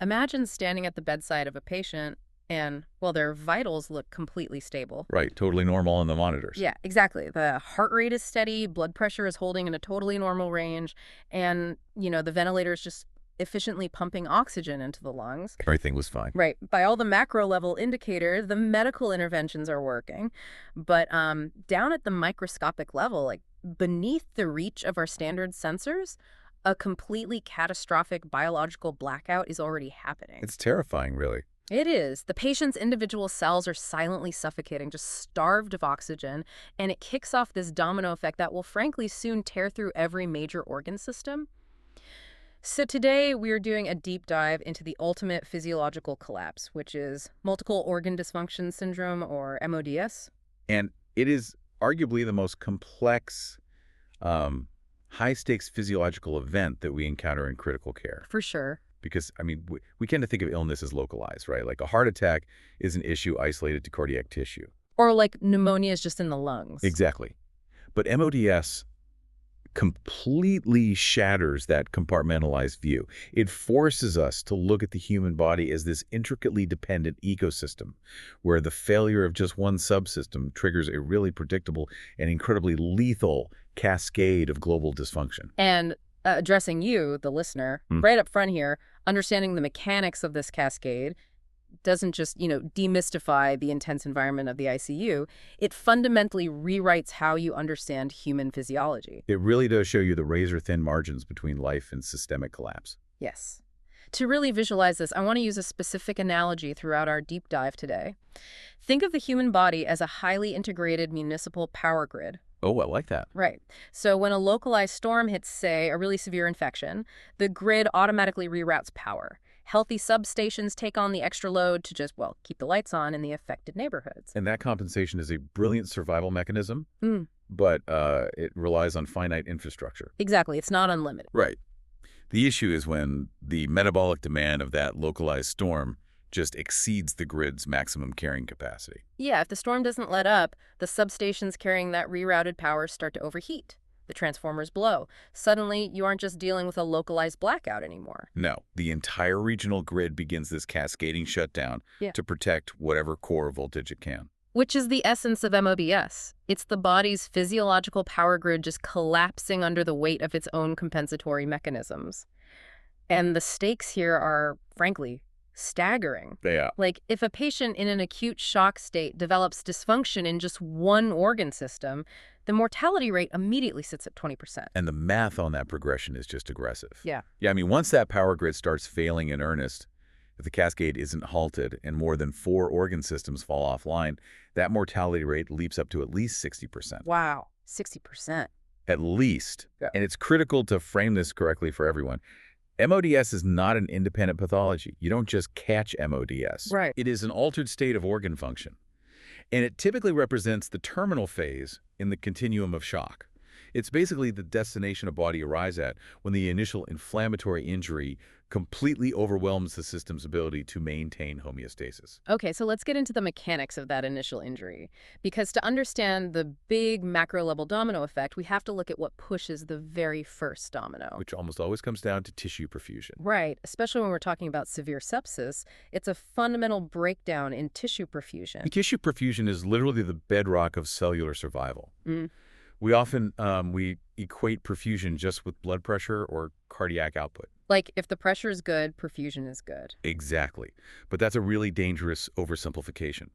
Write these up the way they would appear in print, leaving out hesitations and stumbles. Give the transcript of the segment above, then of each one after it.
Imagine standing at the bedside of a patient and, well, their vitals look completely stable. Right, totally normal on the monitors. Yeah, exactly. The heart rate is steady, blood pressure is holding in a totally normal range, and, the ventilator is just efficiently pumping oxygen into the lungs. Everything was fine. Right. By all the macro level indicators, the medical interventions are working. But down at the microscopic level, like beneath the reach of our standard sensors, a completely catastrophic biological blackout is already happening. It's terrifying, really. It is. The patient's individual cells are silently suffocating, just starved of oxygen, and it kicks off this domino effect that will frankly soon tear through every major organ system. So today we are doing a deep dive into the ultimate physiological collapse, which is multiple organ dysfunction syndrome, or MODS. And it is arguably the most complex, high-stakes physiological event that we encounter in critical care. For sure. Because, I mean, we tend to think of illness as localized, right? Like a heart attack is an issue isolated to cardiac tissue. Or like pneumonia is just in the lungs. Exactly. But MODS completely shatters that compartmentalized view. It forces us to look at the human body as this intricately dependent ecosystem, where the failure of just one subsystem triggers a really predictable and incredibly lethal cascade of global dysfunction. And addressing you, the listener, right up front here, understanding the mechanics of this cascade doesn't just, demystify the intense environment of the ICU. It fundamentally rewrites how you understand human physiology. It really does show you the razor-thin margins between life and systemic collapse. Yes. To really visualize this, I want to use a specific analogy throughout our deep dive today. Think of the human body as a highly integrated municipal power grid. Oh, I like that. Right. So when a localized storm hits, say, a really severe infection, the grid automatically reroutes power. Healthy substations take on the extra load to just, well, keep the lights on in the affected neighborhoods. And that compensation is a brilliant survival mechanism, but it relies on finite infrastructure. Exactly. It's not unlimited. Right. The issue is when the metabolic demand of that localized storm just exceeds the grid's maximum carrying capacity. Yeah, if the storm doesn't let up, the substations carrying that rerouted power start to overheat. The transformers blow. Suddenly, you aren't just dealing with a localized blackout anymore. No, the entire regional grid begins this cascading shutdown to protect whatever core voltage it can. Which is the essence of MODS. It's the body's physiological power grid just collapsing under the weight of its own compensatory mechanisms. And the stakes here are, frankly, staggering. Yeah. Like, if a patient in an acute shock state develops dysfunction in just one organ system, the mortality rate immediately sits at 20%. And the math on that progression is just aggressive. Yeah. Yeah, I mean, once that power grid starts failing in earnest, if the cascade isn't halted and more than 4 organ systems fall offline, that mortality rate leaps up to at least 60%. Wow, 60%. At least. Yeah. And it's critical to frame this correctly for everyone. MODS is not an independent pathology. You don't just catch MODS. Right. It is an altered state of organ function. And it typically represents the terminal phase in the continuum of shock. It's basically the destination a body arrives at when the initial inflammatory injury completely overwhelms the system's ability to maintain homeostasis. Okay, so let's get into the mechanics of that initial injury. Because to understand the big macro-level domino effect, we have to look at what pushes the very first domino. Which almost always comes down to tissue perfusion. Right, especially when we're talking about severe sepsis, it's a fundamental breakdown in tissue perfusion. Tissue perfusion is literally the bedrock of cellular survival. We often we equate perfusion just with blood pressure or cardiac output. Like, if the pressure is good, perfusion is good. Exactly. But that's a really dangerous oversimplification.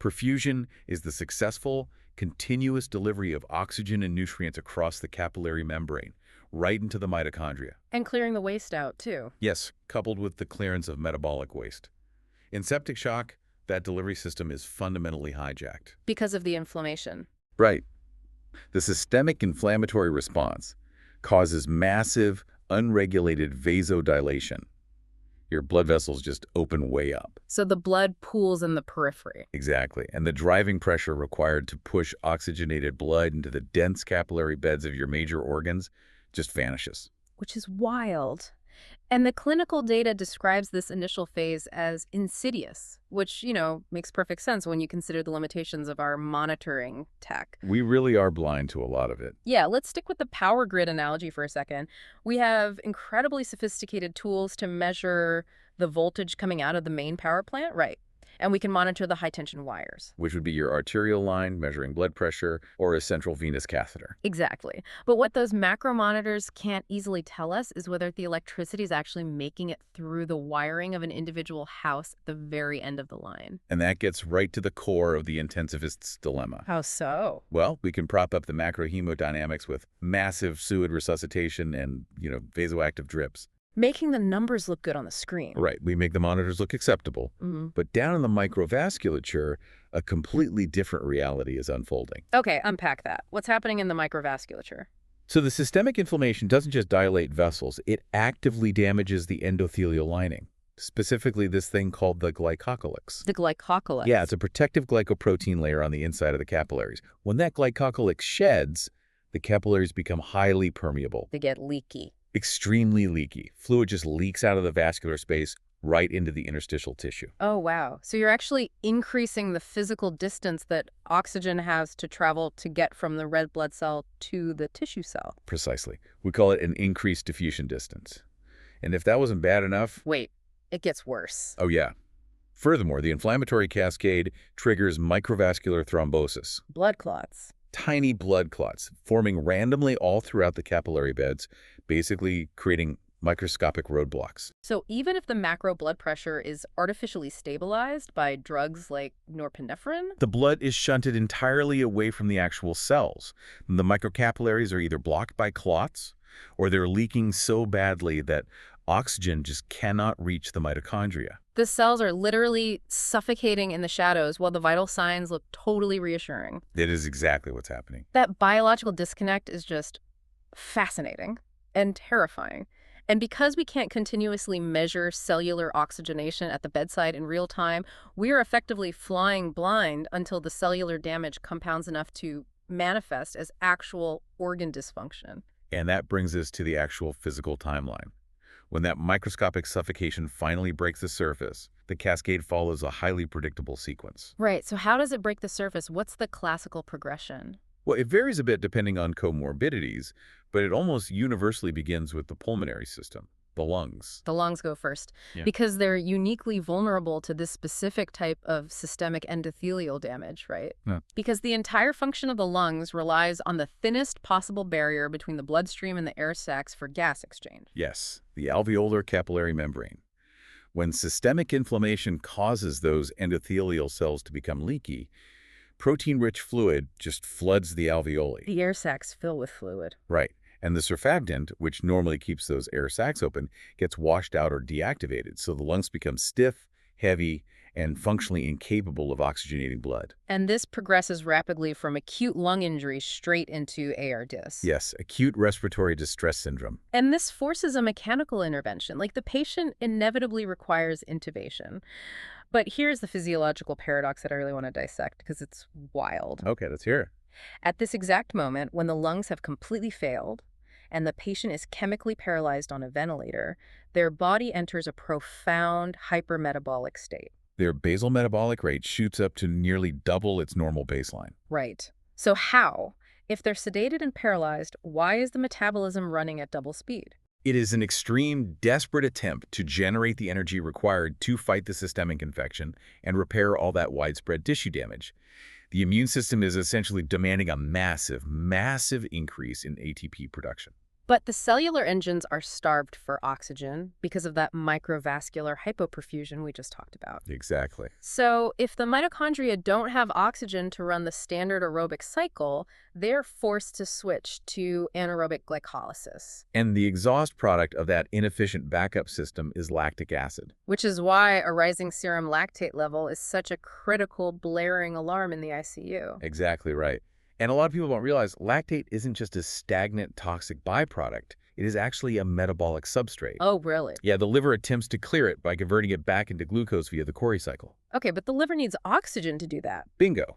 Perfusion is the successful, continuous delivery of oxygen and nutrients across the capillary membrane, right into the mitochondria. And clearing the waste out, too. Yes, coupled with the clearance of metabolic waste. In septic shock, that delivery system is fundamentally hijacked. Because of the inflammation. Right. The systemic inflammatory response causes massive, unregulated vasodilation. Your blood vessels just open way up. So the blood pools in the periphery. Exactly. And the driving pressure required to push oxygenated blood into the dense capillary beds of your major organs just vanishes. Which is wild. And the clinical data describes this initial phase as insidious, which, makes perfect sense when you consider the limitations of our monitoring tech. We really are blind to a lot of it. Yeah, let's stick with the power grid analogy for a second. We have incredibly sophisticated tools to measure the voltage coming out of the main power plant, right. And we can monitor the high-tension wires. Which would be your arterial line measuring blood pressure or a central venous catheter. Exactly. But what those macro monitors can't easily tell us is whether the electricity is actually making it through the wiring of an individual house at the very end of the line. And that gets right to the core of the intensivist's dilemma. How so? Well, we can prop up the macro hemodynamics with massive fluid resuscitation and, vasoactive drips. Making the numbers look good on the screen. Right, we make the monitors look acceptable. But down in the microvasculature, a completely different reality is unfolding. Okay, unpack that. What's happening in the microvasculature? So the systemic inflammation doesn't just dilate vessels, it actively damages the endothelial lining. Specifically, this thing called the glycocalyx. The glycocalyx? Yeah, it's a protective glycoprotein layer on the inside of the capillaries. When that glycocalyx sheds, the capillaries become highly permeable. They get leaky. Extremely leaky. Fluid just leaks out of the vascular space right into the interstitial tissue. Oh, wow. So you're actually increasing the physical distance that oxygen has to travel to get from the red blood cell to the tissue cell. Precisely. We call it an increased diffusion distance. And if that wasn't bad enough... Wait, it gets worse. Oh, yeah. Furthermore, the inflammatory cascade triggers microvascular thrombosis. Blood clots. Tiny blood clots forming randomly all throughout the capillary beds, basically creating microscopic roadblocks. So even if the macro blood pressure is artificially stabilized by drugs like norepinephrine? The blood is shunted entirely away from the actual cells. The microcapillaries are either blocked by clots or they're leaking so badly that oxygen just cannot reach the mitochondria. The cells are literally suffocating in the shadows while the vital signs look totally reassuring. That is exactly what's happening. That biological disconnect is just fascinating and terrifying. And because we can't continuously measure cellular oxygenation at the bedside in real time, we're effectively flying blind until the cellular damage compounds enough to manifest as actual organ dysfunction. And that brings us to the actual physical timeline. When that microscopic suffocation finally breaks the surface, the cascade follows a highly predictable sequence. Right, so how does it break the surface? What's the classical progression? Well, it varies a bit depending on comorbidities, but it almost universally begins with the pulmonary system, the lungs. The lungs go first, Yeah. because they're uniquely vulnerable to this specific type of systemic endothelial damage, right? Yeah. Because the entire function of the lungs relies on the thinnest possible barrier between the bloodstream and the air sacs for gas exchange. Yes, the alveolar capillary membrane. When systemic inflammation causes those endothelial cells to become leaky, protein-rich fluid just floods the alveoli. The air sacs fill with fluid. Right. And the surfactant, which normally keeps those air sacs open, gets washed out or deactivated, so the lungs become stiff, heavy, and functionally incapable of oxygenating blood. And this progresses rapidly from acute lung injury straight into ARDS. Yes, acute respiratory distress syndrome. And this forces a mechanical intervention, like the patient inevitably requires intubation. But here's the physiological paradox that I really want to dissect because it's wild. Okay, let's hear it. At this exact moment, when the lungs have completely failed and the patient is chemically paralyzed on a ventilator, their body enters a profound hypermetabolic state. Their basal metabolic rate shoots up to nearly double its normal baseline. Right. So how? If they're sedated and paralyzed, why is the metabolism running at double speed? It is an extreme, desperate attempt to generate the energy required to fight the systemic infection and repair all that widespread tissue damage. The immune system is essentially demanding a massive, massive increase in ATP production. But the cellular engines are starved for oxygen because of that microvascular hypoperfusion we just talked about. Exactly. So if the mitochondria don't have oxygen to run the standard aerobic cycle, they're forced to switch to anaerobic glycolysis. And the exhaust product of that inefficient backup system is lactic acid. Which is why a rising serum lactate level is such a critical blaring alarm in the ICU. Exactly right. And a lot of people don't realize lactate isn't just a stagnant toxic byproduct. It is actually a metabolic substrate. Oh, really? Yeah, the liver attempts to clear it by converting it back into glucose via the Cori cycle. Okay, but the liver needs oxygen to do that. Bingo.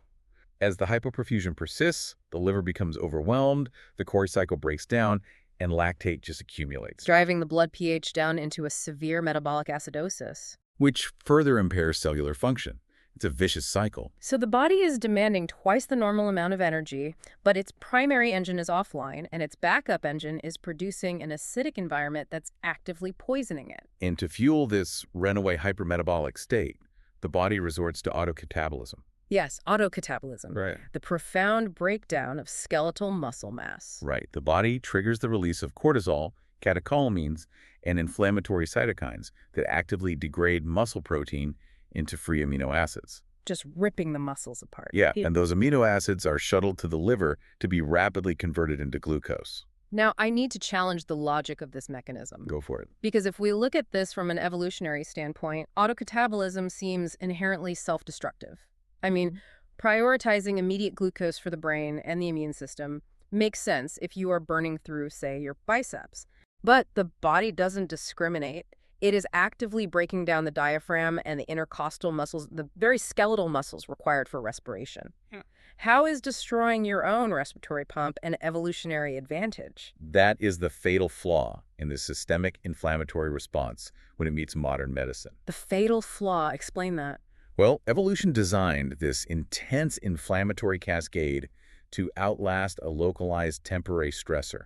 As the hypoperfusion persists, the liver becomes overwhelmed, the Cori cycle breaks down, and lactate just accumulates. Driving the blood pH down into a severe metabolic acidosis. Which further impairs cellular function. It's a vicious cycle. So the body is demanding twice the normal amount of energy, but its primary engine is offline, and its backup engine is producing an acidic environment that's actively poisoning it. And to fuel this runaway hypermetabolic state, the body resorts to autocatabolism. Yes, autocatabolism. Right. The profound breakdown of skeletal muscle mass. Right. The body triggers the release of cortisol, catecholamines, and inflammatory cytokines that actively degrade muscle protein into free amino acids. Just ripping the muscles apart. Yeah, and those amino acids are shuttled to the liver to be rapidly converted into glucose. Now, I need to challenge the logic of this mechanism. Go for it. Because if we look at this from an evolutionary standpoint, autocatabolism seems inherently self-destructive. I mean, prioritizing immediate glucose for the brain and the immune system makes sense if you are burning through, say, your biceps. But the body doesn't discriminate. It is actively breaking down the diaphragm and the intercostal muscles, the very skeletal muscles required for respiration. Yeah. How is destroying your own respiratory pump an evolutionary advantage? That is the fatal flaw in the systemic inflammatory response when it meets modern medicine. The fatal flaw, explain that. Well, evolution designed this intense inflammatory cascade to outlast a localized temporary stressor.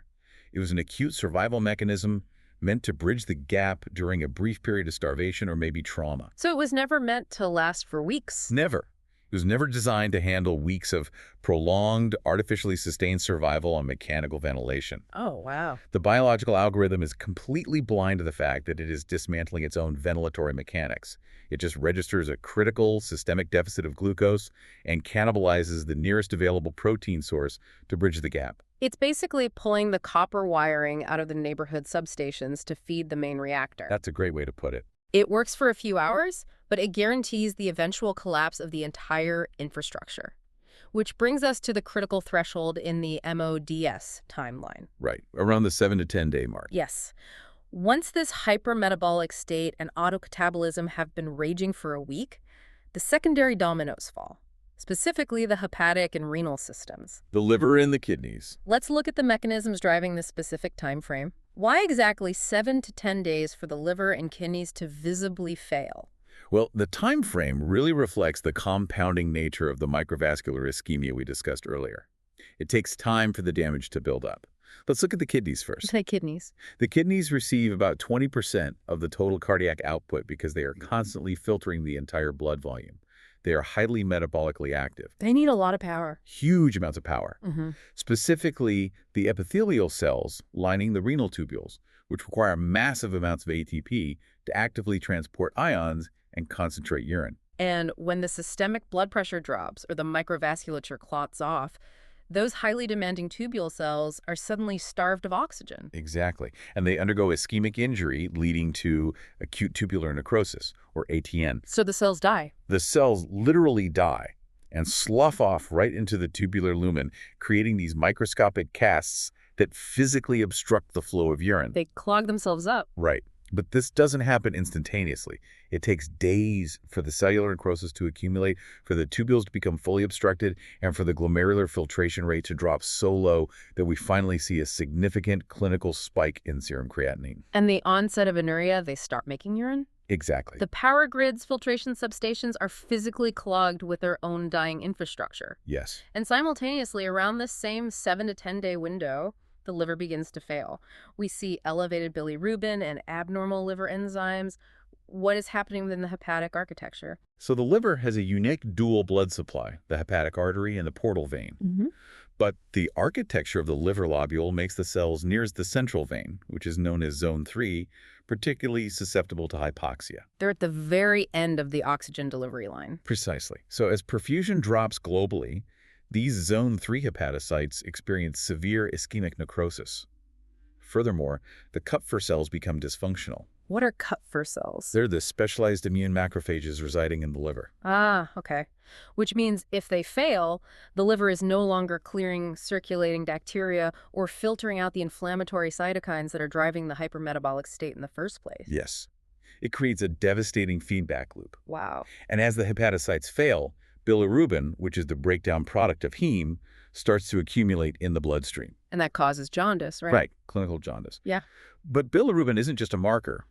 It was an acute survival mechanism meant to bridge the gap during a brief period of starvation or maybe trauma. So it was never meant to last for weeks? Never. It was never designed to handle weeks of prolonged, artificially sustained survival on mechanical ventilation. Oh, wow. The biological algorithm is completely blind to the fact that it is dismantling its own ventilatory mechanics. It just registers a critical systemic deficit of glucose and cannibalizes the nearest available protein source to bridge the gap. It's basically pulling the copper wiring out of the neighborhood substations to feed the main reactor. That's a great way to put it. It works for a few hours, but it guarantees the eventual collapse of the entire infrastructure. Which brings us to the critical threshold in the MODS timeline. Right, around the 7 to 10 day mark. Yes. Once this hypermetabolic state and autocatabolism have been raging for a week, the secondary dominoes fall. Specifically the hepatic and renal systems. The liver and the kidneys. Let's look at the mechanisms driving this specific time frame. Why exactly 7 to 10 days for the liver and kidneys to visibly fail? Well, the time frame really reflects the compounding nature of the microvascular ischemia we discussed earlier. It takes time for the damage to build up. Let's look at the kidneys first. Say kidneys. The kidneys receive about 20% of the total cardiac output because they are constantly filtering the entire blood volume. They are highly metabolically active. They need a lot of power. Huge amounts of power. Specifically, the epithelial cells lining the renal tubules, which require massive amounts of ATP to actively transport ions and concentrate urine. And when the systemic blood pressure drops or the microvasculature clots off, those highly demanding tubule cells are suddenly starved of oxygen. Exactly. And they undergo ischemic injury leading to acute tubular necrosis, or ATN. So the cells die. The cells literally die and slough off right into the tubular lumen, creating these microscopic casts that physically obstruct the flow of urine. They clog themselves up. Right. But this doesn't happen instantaneously. It takes days for the cellular necrosis to accumulate, for the tubules to become fully obstructed, and for the glomerular filtration rate to drop so low that we finally see a significant clinical spike in serum creatinine. And the onset of anuria, they start making urine? Exactly. The power grid's filtration substations are physically clogged with their own dying infrastructure. Yes. And simultaneously, around this same 7 to 10 day window, the liver begins to fail. We see elevated bilirubin and abnormal liver enzymes. What is happening within the hepatic architecture? So the liver has a unique dual blood supply, the hepatic artery and the portal vein. But the architecture of the liver lobule makes the cells nearest the central vein, which is known as zone 3, particularly susceptible to hypoxia. They're at the very end of the oxygen delivery line. Precisely. So as perfusion drops globally, these zone 3 hepatocytes experience severe ischemic necrosis. Furthermore, the Kupffer cells become dysfunctional. What are Kupffer cells? They're the specialized immune macrophages residing in the liver. Ah, okay. Which means if they fail, the liver is no longer clearing circulating bacteria or filtering out the inflammatory cytokines that are driving the hypermetabolic state in the first place. Yes. It creates a devastating feedback loop. Wow. And as the hepatocytes fail, bilirubin, which is the breakdown product of heme, starts to accumulate in the bloodstream. And that causes jaundice, right? Right, clinical jaundice. Yeah. But bilirubin isn't just a marker.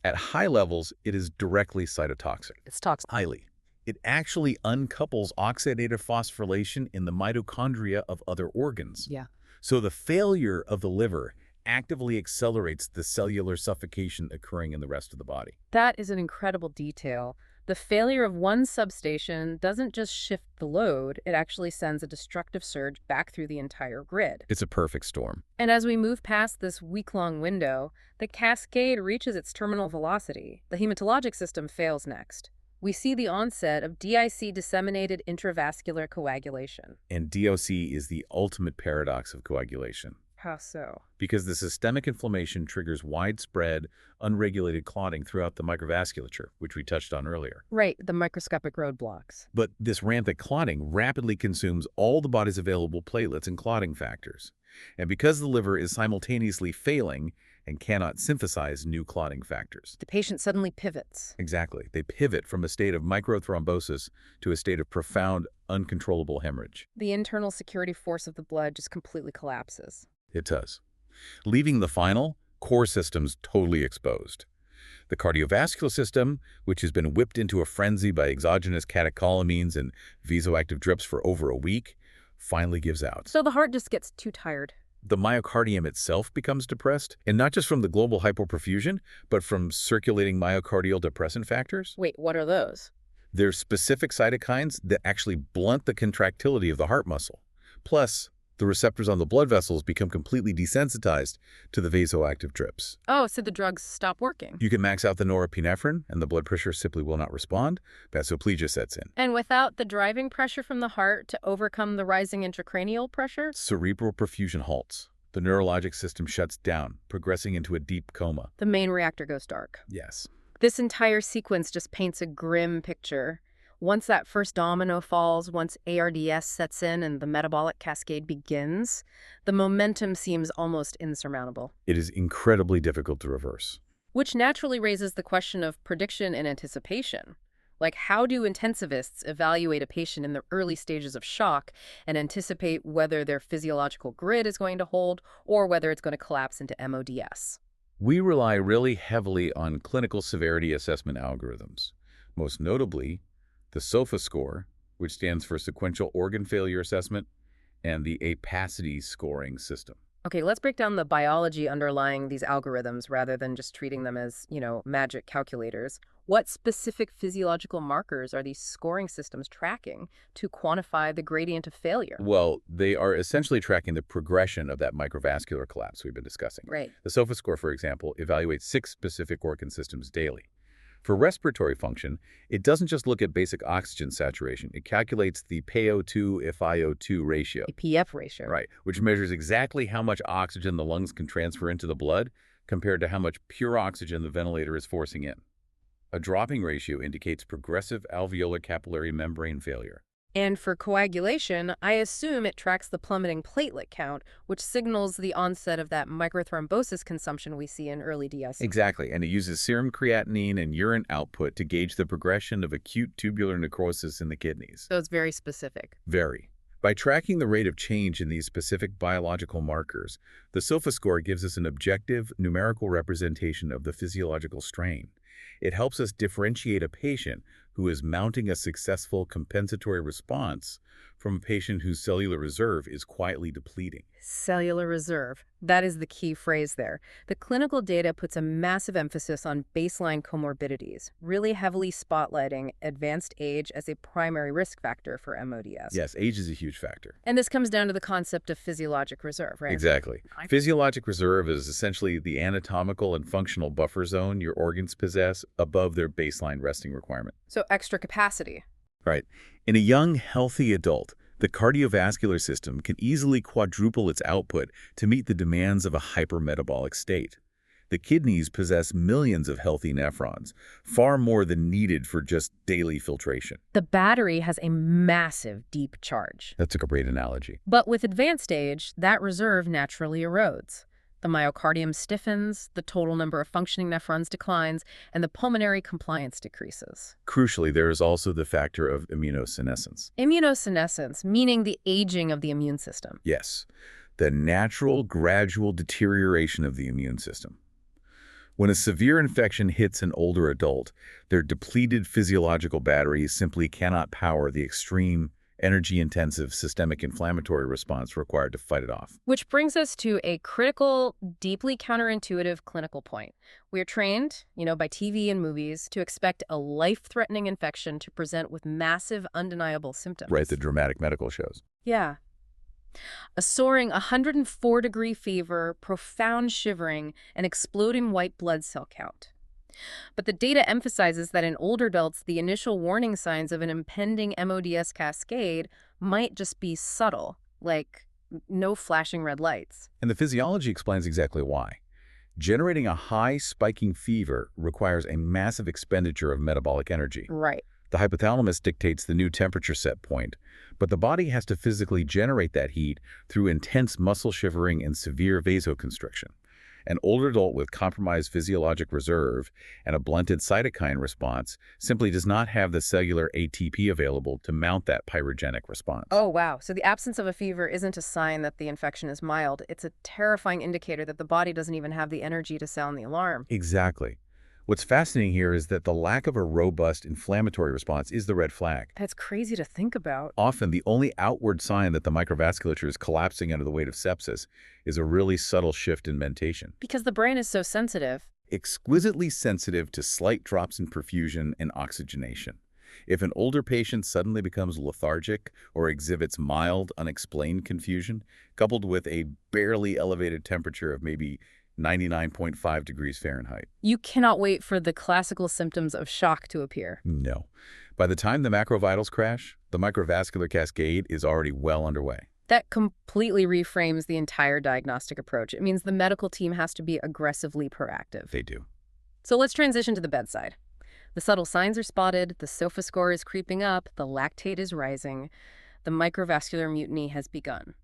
At high levels, it is directly cytotoxic. It's toxic. Highly. It actually uncouples oxidative phosphorylation in the mitochondria of other organs. Yeah. So the failure of the liver actively accelerates the cellular suffocation occurring in the rest of the body. That is an incredible detail. The failure of one substation doesn't just shift the load, it actually sends a destructive surge back through the entire grid. It's a perfect storm. And as we move past this week-long window, the cascade reaches its terminal velocity. The hematologic system fails next. We see the onset of DIC, disseminated intravascular coagulation. And DOC is the ultimate paradox of coagulation. How so? Because the systemic inflammation triggers widespread, unregulated clotting throughout the microvasculature, which we touched on earlier. Right, the microscopic roadblocks. But this rampant clotting rapidly consumes all the body's available platelets and clotting factors. And because the liver is simultaneously failing and cannot synthesize new clotting factors. The patient suddenly pivots. Exactly. They pivot from a state of microthrombosis to a state of profound, uncontrollable hemorrhage. The internal security force of the blood just completely collapses. It does. Leaving the final, core systems totally exposed. The cardiovascular system, which has been whipped into a frenzy by exogenous catecholamines and vasoactive drips for over a week, finally gives out. So the heart just gets too tired. The myocardium itself becomes depressed, and not just from the global hypoperfusion, but from circulating myocardial depressant factors. Wait, what are those? They're specific cytokines that actually blunt the contractility of the heart muscle. Plus, the receptors on the blood vessels become completely desensitized to the vasoactive drips. Oh, so the drugs stop working. You can max out the norepinephrine, and the blood pressure simply will not respond. Vasoplegia sets in. And without the driving pressure from the heart to overcome the rising intracranial pressure? Cerebral perfusion halts. The neurologic system shuts down, progressing into a deep coma. The main reactor goes dark. Yes. This entire sequence just paints a grim picture. Once that first domino falls, once ARDS sets in and the metabolic cascade begins, the momentum seems almost insurmountable. It is incredibly difficult to reverse. Which naturally raises the question of prediction and anticipation. Like, how do intensivists evaluate a patient in the early stages of shock and anticipate whether their physiological grid is going to hold or whether it's going to collapse into MODS? We rely really heavily on clinical severity assessment algorithms, most notably the SOFA score, which stands for Sequential Organ Failure Assessment, and the APACITY scoring system. Okay, let's break down the biology underlying these algorithms rather than just treating them as, magic calculators. What specific physiological markers are these scoring systems tracking to quantify the gradient of failure? Well, they are essentially tracking the progression of that microvascular collapse we've been discussing. Right. The SOFA score, for example, evaluates 6 specific organ systems daily. For respiratory function, it doesn't just look at basic oxygen saturation. It calculates the PaO2-FiO2 ratio. A PF ratio. Right, which measures exactly how much oxygen the lungs can transfer into the blood compared to how much pure oxygen the ventilator is forcing in. A dropping ratio indicates progressive alveolar capillary membrane failure. And for coagulation, I assume it tracks the plummeting platelet count, which signals the onset of that microthrombosis consumption we see in early DIC. Exactly, and it uses serum creatinine and urine output to gauge the progression of acute tubular necrosis in the kidneys. So it's very specific. Very. By tracking the rate of change in these specific biological markers, the SOFA score gives us an objective, numerical representation of the physiological strain. It helps us differentiate a patient who is mounting a successful compensatory response from a patient whose cellular reserve is quietly depleting. Cellular reserve. That is the key phrase there. The clinical data puts a massive emphasis on baseline comorbidities, really heavily spotlighting advanced age as a primary risk factor for MODS. Yes, age is a huge factor. And this comes down to the concept of physiologic reserve, right? Exactly. Physiologic reserve is essentially the anatomical and functional buffer zone your organs possess above their baseline resting requirement. So extra capacity. Right. In a young, healthy adult, the cardiovascular system can easily quadruple its output to meet the demands of a hypermetabolic state. The kidneys possess millions of healthy nephrons, far more than needed for just daily filtration. The battery has a massive deep charge. That's a great analogy. But with advanced age, that reserve naturally erodes. The myocardium stiffens, the total number of functioning nephrons declines, and the pulmonary compliance decreases. Crucially, there is also the factor of immunosenescence. Immunosenescence, meaning the aging of the immune system. Yes, the natural, gradual deterioration of the immune system. When a severe infection hits an older adult, their depleted physiological batteries simply cannot power the extreme, energy-intensive systemic inflammatory response required to fight it off. Which brings us to a critical, deeply counterintuitive clinical point. We're trained, by TV and movies to expect a life-threatening infection to present with massive, undeniable Right, symptoms. the dramatic medical shows. Yeah. A soaring 104-degree fever, profound shivering, and exploding white blood cell count. But the data emphasizes that in older adults, the initial warning signs of an impending MODS cascade might just be subtle, like no flashing red lights. And the physiology explains exactly why. Generating a high, spiking fever requires a massive expenditure of metabolic energy. Right. The hypothalamus dictates the new temperature set point, but the body has to physically generate that heat through intense muscle shivering and severe vasoconstriction. An older adult with compromised physiologic reserve and a blunted cytokine response simply does not have the cellular ATP available to mount that pyrogenic response. Oh, wow. So the absence of a fever isn't a sign that the infection is mild. It's a terrifying indicator that the body doesn't even have the energy to sound the alarm. Exactly. What's fascinating here is that the lack of a robust inflammatory response is the red flag. That's crazy to think about. Often, the only outward sign that the microvasculature is collapsing under the weight of sepsis is a really subtle shift in mentation. Because the brain is so sensitive. Exquisitely sensitive to slight drops in perfusion and oxygenation. If an older patient suddenly becomes lethargic or exhibits mild, unexplained confusion, coupled with a barely elevated temperature of maybe 99.5 degrees Fahrenheit. You cannot wait for the classical symptoms of shock to appear. No. By the time the macrovitals crash, the microvascular cascade is already well underway. That completely reframes the entire diagnostic approach. It means the medical team has to be aggressively proactive. They do. So let's transition to the bedside. The subtle signs are spotted, the SOFA score is creeping up, the lactate is rising, the microvascular mutiny has begun.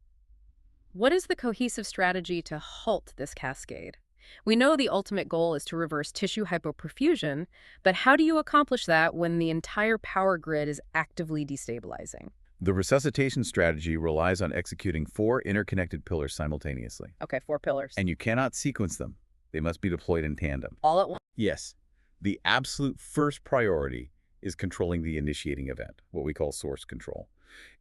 What is the cohesive strategy to halt this cascade? We know the ultimate goal is to reverse tissue hypoperfusion, but how do you accomplish that when the entire power grid is actively destabilizing? The resuscitation strategy relies on executing 4 interconnected pillars simultaneously. Okay, 4 pillars. And you cannot sequence them. They must be deployed in tandem. All at once? Yes. The absolute first priority is controlling the initiating event, what we call source control.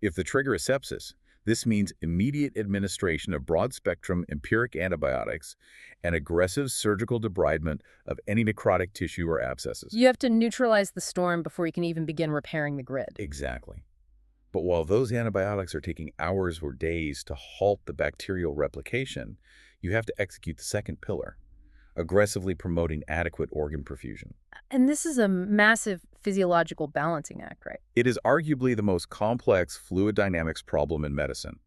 If the trigger is sepsis, this means immediate administration of broad-spectrum empiric antibiotics and aggressive surgical debridement of any necrotic tissue or abscesses. You have to neutralize the storm before you can even begin repairing the grid. Exactly. But while those antibiotics are taking hours or days to halt the bacterial replication, you have to execute the second pillar, aggressively promoting adequate organ perfusion. And this is a massive physiological balancing act, right? It is arguably the most complex fluid dynamics problem in medicine.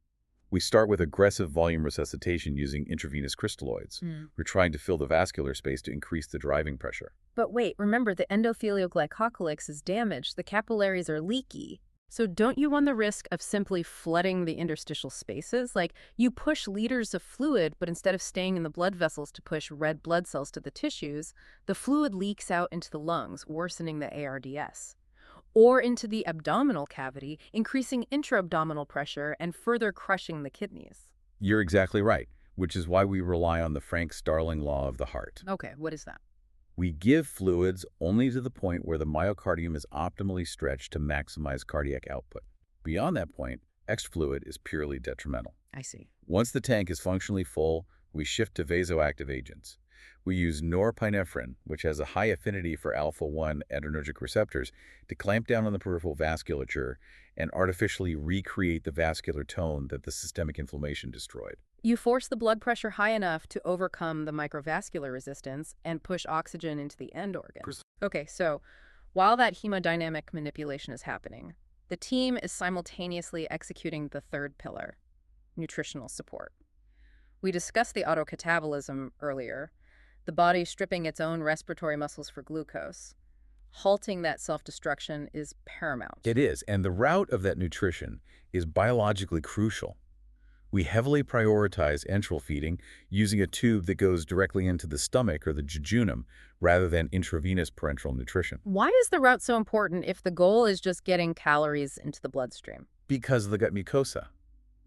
We start with aggressive volume resuscitation using intravenous crystalloids. We're trying to fill the vascular space to increase the driving pressure. But wait, remember the endothelial glycocalyx is damaged, the capillaries are leaky. So don't you run the risk of simply flooding the interstitial spaces? Like, you push liters of fluid, but instead of staying in the blood vessels to push red blood cells to the tissues, the fluid leaks out into the lungs, worsening the ARDS. Or into the abdominal cavity, increasing intra-abdominal pressure and further crushing the kidneys. You're exactly right, which is why we rely on the Frank-Starling law of the heart. Okay, what is that? We give fluids only to the point where the myocardium is optimally stretched to maximize cardiac output. Beyond that point, extra fluid is purely detrimental. I see. Once the tank is functionally full, we shift to vasoactive agents. We use norepinephrine, which has a high affinity for alpha-1 adrenergic receptors, to clamp down on the peripheral vasculature and artificially recreate the vascular tone that the systemic inflammation destroyed. You force the blood pressure high enough to overcome the microvascular resistance and push oxygen into the end organ. Okay, so while that hemodynamic manipulation is happening, the team is simultaneously executing the third pillar, nutritional support. We discussed the autocatabolism earlier, the body stripping its own respiratory muscles for glucose. Halting that self-destruction is paramount. It is, and the route of that nutrition is biologically crucial. We heavily prioritize enteral feeding using a tube that goes directly into the stomach or the jejunum rather than intravenous parenteral nutrition. Why is the route so important if the goal is just getting calories into the bloodstream? Because of the gut mucosa.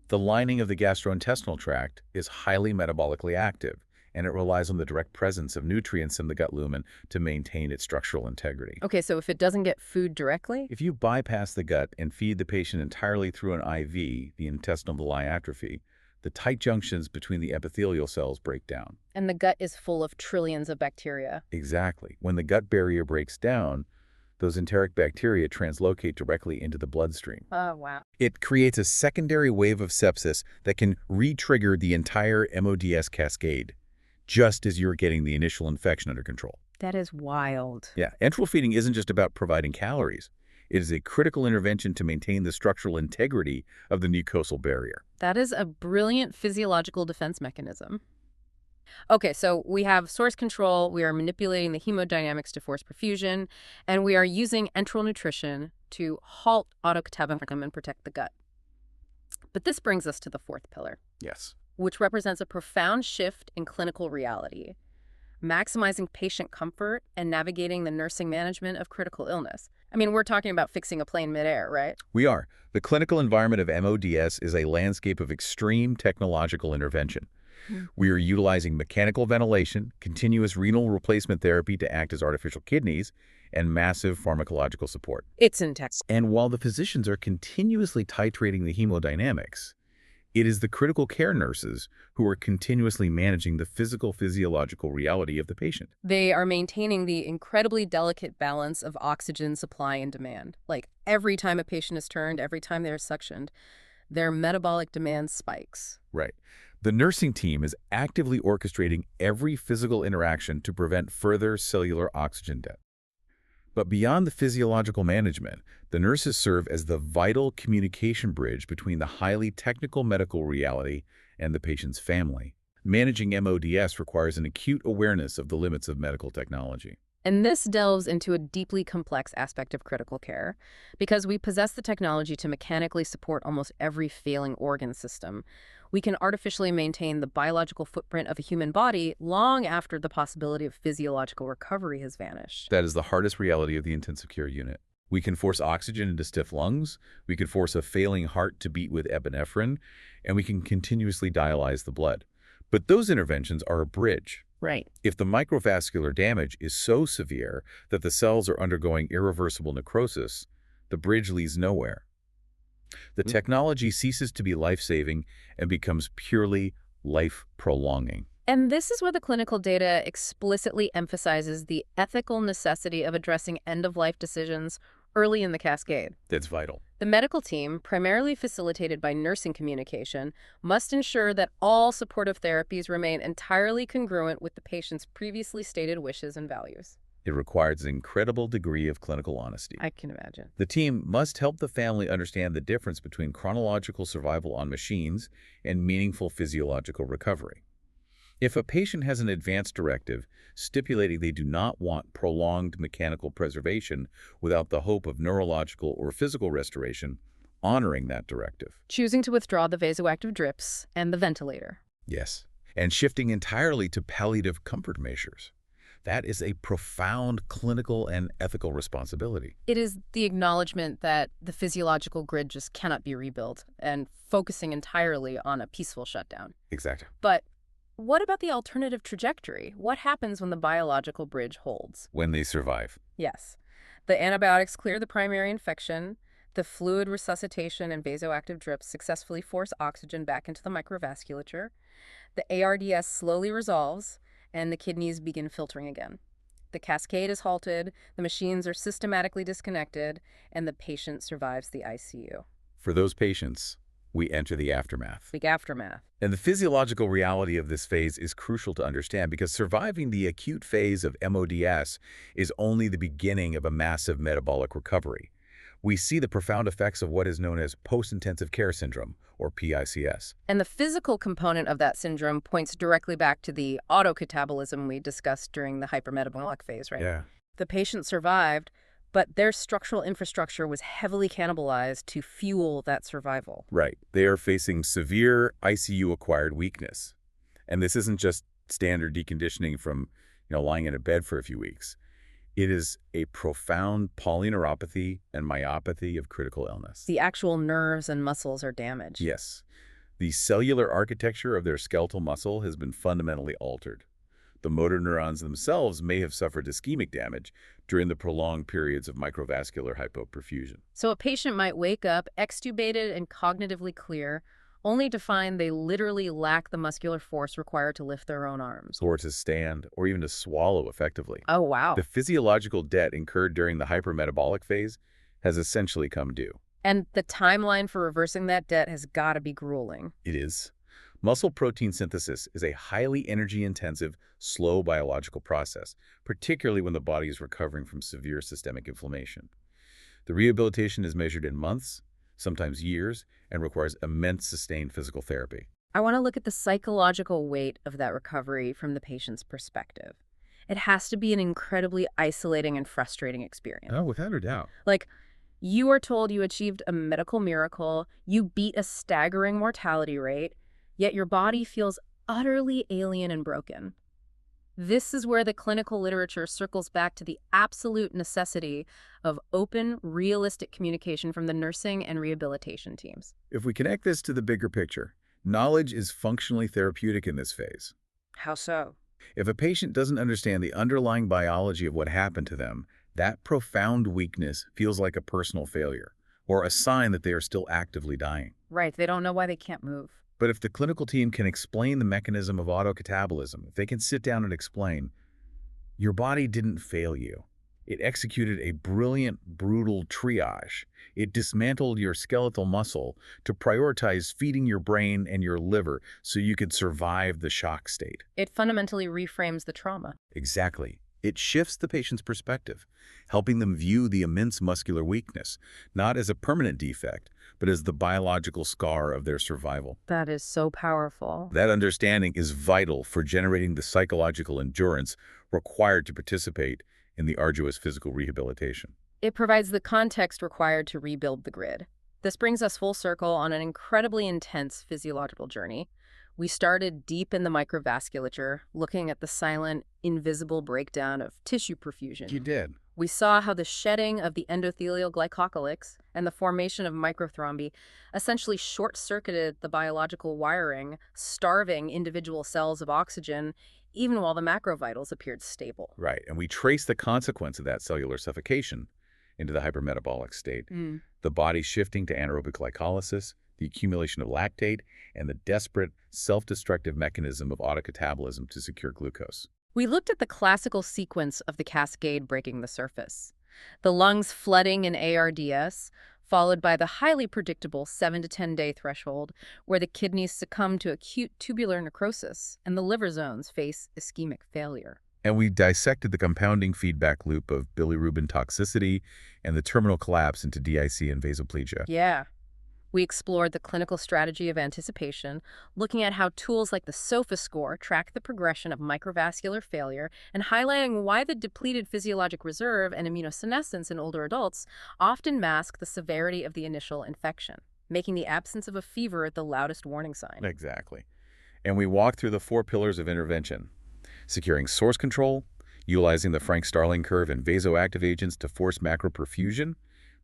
The lining of the gastrointestinal tract is highly metabolically active, and it relies on the direct presence of nutrients in the gut lumen to maintain its structural integrity. Okay, so if it doesn't get food directly? If you bypass the gut and feed the patient entirely through an IV, the intestinal villi atrophy, the tight junctions between the epithelial cells break down. And the gut is full of trillions of bacteria. Exactly. When the gut barrier breaks down, those enteric bacteria translocate directly into the bloodstream. Oh, wow. It creates a secondary wave of sepsis that can re-trigger the entire MODS cascade, just as you're getting the initial infection under control. That is wild. Yeah, enteral feeding isn't just about providing calories. It is a critical intervention to maintain the structural integrity of the mucosal barrier. That is a brilliant physiological defense mechanism. Okay, so we have source control, we are manipulating the hemodynamics to force perfusion, and we are using enteral nutrition to halt autocatabolism and protect the gut. But this brings us to the fourth pillar, Yes. which represents a profound shift in clinical reality, maximizing patient comfort and navigating the nursing management of critical illness. I mean, we're talking about fixing a plane midair, right? We are. The clinical environment of MODS is a landscape of extreme technological intervention. We are utilizing mechanical ventilation, continuous renal replacement therapy to act as artificial kidneys, and massive pharmacological support. It's intense. And while the physicians are continuously titrating the hemodynamics, it is the critical care nurses who are continuously managing the physiological reality of the patient. They are maintaining the incredibly delicate balance of oxygen supply and demand. Like every time a patient is turned, every time they're suctioned, their metabolic demand spikes. Right. The nursing team is actively orchestrating every physical interaction to prevent further cellular oxygen debt. But beyond the physiological management, the nurses serve as the vital communication bridge between the highly technical medical reality and the patient's family. Managing MODS requires an acute awareness of the limits of medical technology. And this delves into a deeply complex aspect of critical care, because we possess the technology to mechanically support almost every failing organ system. We can artificially maintain the biological footprint of a human body long after the possibility of physiological recovery has vanished. That is the hardest reality of the intensive care unit. We can force oxygen into stiff lungs, we can force a failing heart to beat with epinephrine, and we can continuously dialyze the blood. But those interventions are a bridge. Right. If the microvascular damage is so severe that the cells are undergoing irreversible necrosis, the bridge leads nowhere. The technology ceases to be life-saving and becomes purely life-prolonging. And this is where the clinical data explicitly emphasizes the ethical necessity of addressing end-of-life decisions early in the cascade. That's vital. The medical team, primarily facilitated by nursing communication, must ensure that all supportive therapies remain entirely congruent with the patient's previously stated wishes and values. It requires an incredible degree of clinical honesty. I can imagine. The team must help the family understand the difference between chronological survival on machines and meaningful physiological recovery. If a patient has an advance directive stipulating they do not want prolonged mechanical preservation without the hope of neurological or physical restoration, honoring that directive. Choosing to withdraw the vasoactive drips and the ventilator. Yes. And shifting entirely to palliative comfort measures. That is a profound clinical and ethical responsibility. It is the acknowledgement that the physiological grid just cannot be rebuilt and focusing entirely on a peaceful shutdown. Exactly. But what about the alternative trajectory? What happens when the biological bridge holds? When they survive. Yes. The antibiotics clear the primary infection, the fluid resuscitation and vasoactive drips successfully force oxygen back into the microvasculature, the ARDS slowly resolves, and the kidneys begin filtering again. The cascade is halted, the machines are systematically disconnected, and the patient survives the ICU. For those patients, we enter the aftermath. Big aftermath. And the physiological reality of this phase is crucial to understand because surviving the acute phase of MODS is only the beginning of a massive metabolic recovery. We see the profound effects of what is known as post-intensive care syndrome, or PICS. And the physical component of that syndrome points directly back to the autocatabolism we discussed during the hypermetabolic phase, right? Yeah. The patient survived, but their structural infrastructure was heavily cannibalized to fuel that survival. Right. They are facing severe ICU-acquired weakness. And this isn't just standard deconditioning from, lying in a bed for a few weeks. It is a profound polyneuropathy and myopathy of critical illness. The actual nerves and muscles are damaged. Yes. The cellular architecture of their skeletal muscle has been fundamentally altered. The motor neurons themselves may have suffered ischemic damage during the prolonged periods of microvascular hypoperfusion. So a patient might wake up extubated and cognitively clear, only to find they literally lack the muscular force required to lift their own arms. Or to stand, or even to swallow effectively. Oh, The wow. physiological debt incurred during the hypermetabolic phase has essentially come due. And the timeline for reversing that debt has got to be grueling. It is. Muscle protein synthesis is a highly energy-intensive, slow biological process, particularly when the body is recovering from severe systemic inflammation. The rehabilitation is measured in months, sometimes years, and requires immense sustained physical therapy. I want to look at the psychological weight of that recovery from the patient's perspective. It has to be an incredibly isolating and frustrating experience. Oh, without a doubt. Like, you are told you achieved a medical miracle, you beat a staggering mortality rate, yet your body feels utterly alien and broken. This is where the clinical literature circles back to the absolute necessity of open, realistic communication from the nursing and rehabilitation teams. If we connect this to the bigger picture, knowledge is functionally therapeutic in this phase. How so? If a patient doesn't understand the underlying biology of what happened to them, that profound weakness feels like a personal failure, or a sign that they are still actively dying. Right, they don't know why they can't move. But if the clinical team can explain the mechanism of autocatabolism, if they can sit down and explain, your body didn't fail you. It executed a brilliant, brutal triage. It dismantled your skeletal muscle to prioritize feeding your brain and your liver so you could survive the shock state. It fundamentally reframes the trauma. Exactly. It shifts the patient's perspective, helping them view the immense muscular weakness, not as a permanent defect, but as the biological scar of their survival. That is so powerful. That understanding is vital for generating the psychological endurance required to participate in the arduous physical rehabilitation. It provides the context required to rebuild the grid. This brings us full circle on an incredibly intense physiological journey. We started deep in the microvasculature, looking at the silent, invisible breakdown of tissue perfusion. You did. We saw how the shedding of the endothelial glycocalyx and the formation of microthrombi essentially short-circuited the biological wiring, starving individual cells of oxygen, even while the macrovitals appeared stable. Right, and we trace the consequence of that cellular suffocation into the hypermetabolic state. The body shifting to anaerobic glycolysis, the accumulation of lactate, and the desperate, self-destructive mechanism of autocatabolism to secure glucose. We looked at the classical sequence of the cascade breaking the surface. The lungs flooding in ARDS, followed by the highly predictable 7 to 10 day threshold, where the kidneys succumb to acute tubular necrosis and the liver zones face ischemic failure. And we dissected the compounding feedback loop of bilirubin toxicity and the terminal collapse into DIC and vasoplegia. Yeah. We explored the clinical strategy of anticipation, looking at how tools like the SOFA score track the progression of microvascular failure and highlighting why the depleted physiologic reserve and immunosenescence in older adults often mask the severity of the initial infection, making the absence of a fever the loudest warning sign. Exactly. And we walked through the 4 pillars of intervention: securing source control, utilizing the Frank-Starling curve and vasoactive agents to force macroperfusion,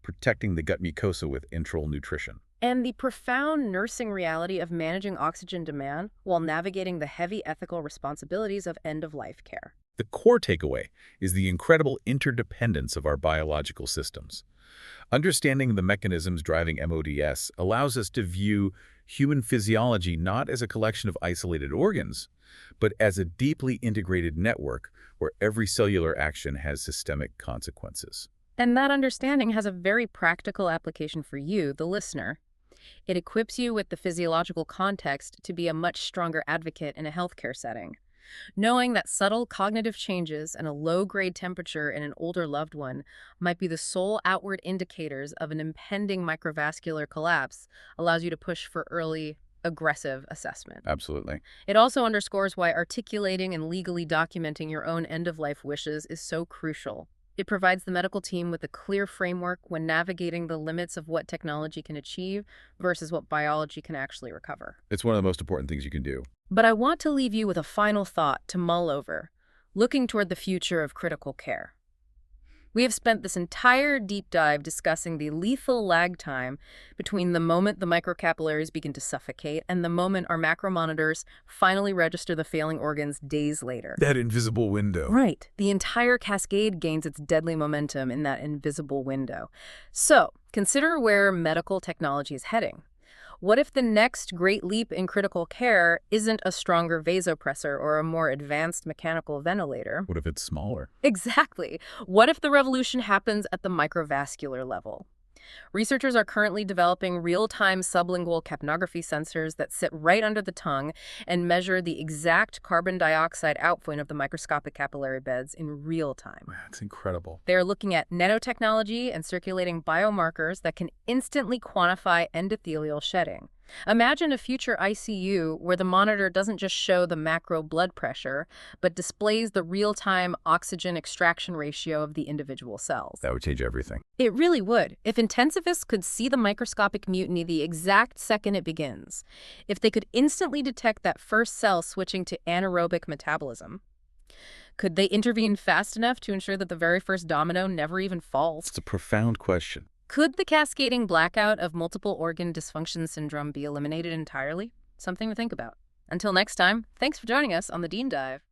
protecting the gut mucosa with enteral nutrition. And the profound nursing reality of managing oxygen demand while navigating the heavy ethical responsibilities of end-of-life care. The core takeaway is the incredible interdependence of our biological systems. Understanding the mechanisms driving MODS allows us to view human physiology not as a collection of isolated organs, but as a deeply integrated network where every cellular action has systemic consequences. And that understanding has a very practical application for you, the listener. It equips you with the physiological context to be a much stronger advocate in a healthcare setting. Knowing that subtle cognitive changes and a low-grade temperature in an older loved one might be the sole outward indicators of an impending microvascular collapse allows you to push for early, aggressive assessment. Absolutely. It also underscores why articulating and legally documenting your own end-of-life wishes is so crucial. It provides the medical team with a clear framework when navigating the limits of what technology can achieve versus what biology can actually recover. It's one of the most important things you can do. But I want to leave you with a final thought to mull over, looking toward the future of critical care. We have spent this entire deep dive discussing the lethal lag time between the moment the microcapillaries begin to suffocate and the moment our macro monitors finally register the failing organs days later. That invisible window. Right. The entire cascade gains its deadly momentum in that invisible window. So, consider where medical technology is heading. What if the next great leap in critical care isn't a stronger vasopressor or a more advanced mechanical ventilator? What if it's smaller? Exactly. What if the revolution happens at the microvascular level? Researchers are currently developing real-time sublingual capnography sensors that sit right under the tongue and measure the exact carbon dioxide output of the microscopic capillary beds in real time. That's incredible. They're looking at nanotechnology and circulating biomarkers that can instantly quantify endothelial shedding. Imagine a future ICU where the monitor doesn't just show the macro blood pressure, but displays the real-time oxygen extraction ratio of the individual cells. That would change everything. It really would. If intensivists could see the microscopic mutiny the exact second it begins, if they could instantly detect that first cell switching to anaerobic metabolism, could they intervene fast enough to ensure that the very first domino never even falls? It's a profound question. Could the cascading blackout of multiple organ dysfunction syndrome be eliminated entirely? Something to think about. Until next time, thanks for joining us on the Dean Dive.